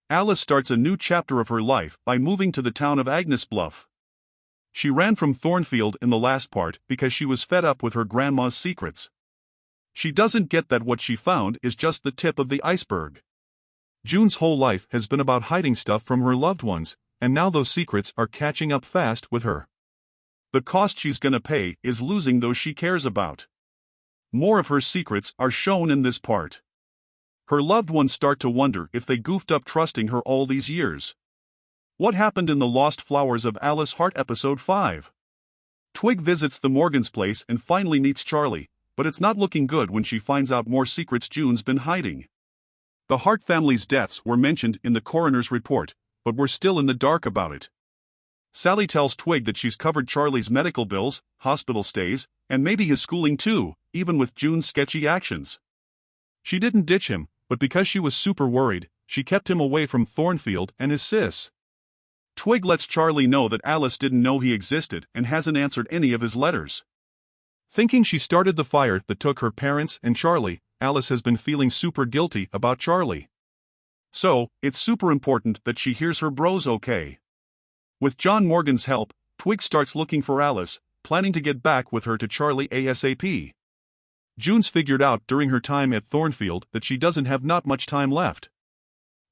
Alice starts a new chapter of her life by moving to the town of Agnes Bluff. She ran from Thornfield in the last part because she was fed up with her grandma's secrets. She doesn't get that what she found is just the tip of the iceberg. June's whole life has been about hiding stuff from her loved ones, and now those secrets are catching up fast with her. The cost she's gonna pay is losing those she cares about. More of her secrets are shown in this part. Her loved ones start to wonder if they goofed up trusting her all these years. What happened in the Lost Flowers of Alice Hart episode 5? Twig visits the Morgans' place and finally meets Charlie, but it's not looking good when she finds out more secrets June's been hiding. The Hart family's deaths were mentioned in the coroner's report, but we're still in the dark about it. Sally tells Twig that she's covered Charlie's medical bills, hospital stays, and maybe his schooling too, even with June's sketchy actions. She didn't ditch him, but because she was super worried, she kept him away from Thornfield and his sis. Twig lets Charlie know that Alice didn't know he existed and hasn't answered any of his letters. Thinking she started the fire that took her parents and Charlie, Alice has been feeling super guilty about Charlie. So, it's super important that she hears her bros okay. With John Morgan's help, Twig starts looking for Alice, planning to get back with her to Charlie ASAP. June's figured out during her time at Thornfield that she doesn't have not much time left.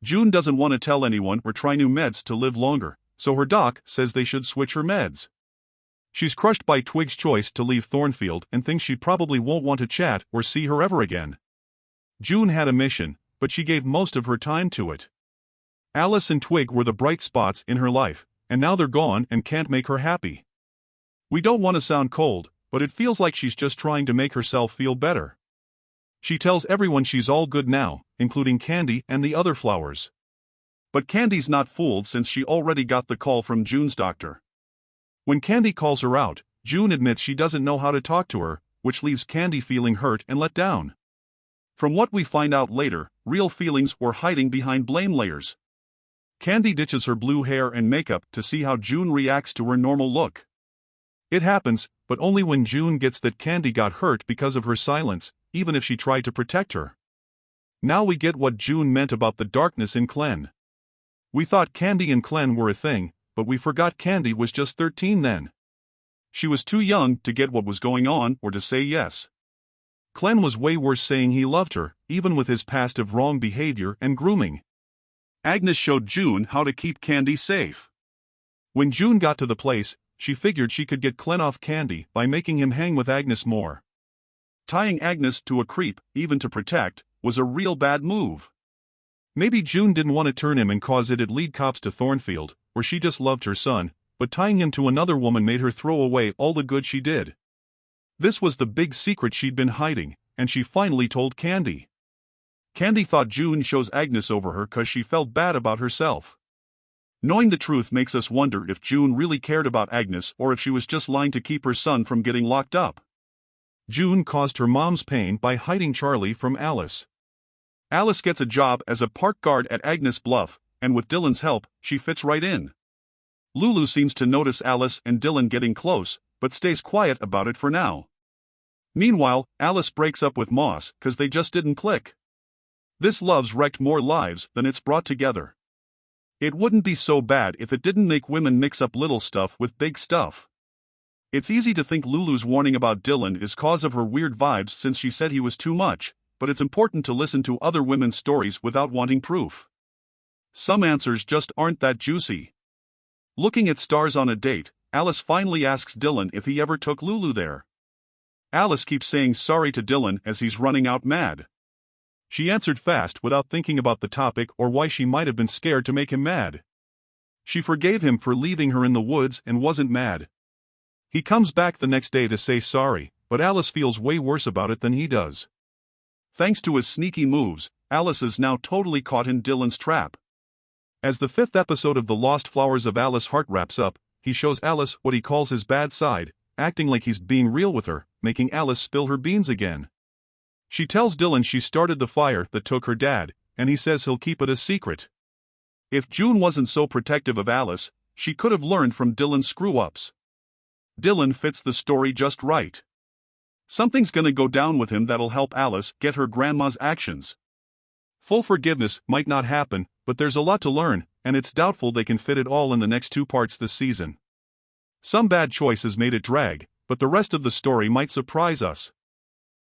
June doesn't want to tell anyone or try new meds to live longer, so her doc says they should switch her meds. She's crushed by Twig's choice to leave Thornfield and thinks she probably won't want to chat or see her ever again. June had a mission, but she gave most of her time to it. Alice and Twig were the bright spots in her life, and now they're gone and can't make her happy. We don't want to sound cold, but it feels like she's just trying to make herself feel better. She tells everyone she's all good now, including Candy and the other flowers. But Candy's not fooled since she already got the call from June's doctor. When Candy calls her out, June admits she doesn't know how to talk to her, which leaves Candy feeling hurt and let down. From what we find out later, real feelings were hiding behind blame layers. Candy ditches her blue hair and makeup to see how June reacts to her normal look. It happens, but only when June gets that Candy got hurt because of her silence, even if she tried to protect her. Now we get what June meant about the darkness in Clen. We thought Candy and Clen were a thing, but we forgot Candy was just 13 then. She was too young to get what was going on or to say yes. Clen was way worse, saying he loved her, even with his past of wrong behavior and grooming. Agnes showed June how to keep Candy safe. When June got to the place, she figured she could get Clen off Candy by making him hang with Agnes more. Tying Agnes to a creep, even to protect, was a real bad move. Maybe June didn't want to turn him and cause it'd lead cops to Thornfield, where she just loved her son, but tying him to another woman made her throw away all the good she did. This was the big secret she'd been hiding, and she finally told Candy. Candy thought June chose Agnes over her cause she felt bad about herself. Knowing the truth makes us wonder if June really cared about Agnes or if she was just lying to keep her son from getting locked up. June caused her mom's pain by hiding Charlie from Alice. Alice gets a job as a park guard at Agnes Bluff, and with Dylan's help, she fits right in. Lulu seems to notice Alice and Dylan getting close, but stays quiet about it for now. Meanwhile, Alice breaks up with Moss cause they just didn't click. This love's wrecked more lives than it's brought together. It wouldn't be so bad if it didn't make women mix up little stuff with big stuff. It's easy to think Lulu's warning about Dylan is cause of her weird vibes since she said he was too much, but it's important to listen to other women's stories without wanting proof. Some answers just aren't that juicy. Looking at stars on a date, Alice finally asks Dylan if he ever took Lulu there. Alice keeps saying sorry to Dylan as he's running out mad. She answered fast without thinking about the topic or why she might have been scared to make him mad. She forgave him for leaving her in the woods and wasn't mad. He comes back the next day to say sorry, but Alice feels way worse about it than he does. Thanks to his sneaky moves, Alice is now totally caught in Dylan's trap. As the 5th episode of The Lost Flowers of Alice Hart wraps up, he shows Alice what he calls his bad side, acting like he's being real with her, making Alice spill her beans again. She tells Dylan she started the fire that took her dad, and he says he'll keep it a secret. If June wasn't so protective of Alice, she could have learned from Dylan's screw-ups. Dylan fits the story just right. Something's gonna go down with him that'll help Alice get her grandma's actions. Full forgiveness might not happen, but there's a lot to learn, and it's doubtful they can fit it all in the next 2 parts this season. Some bad choices made it drag, but the rest of the story might surprise us.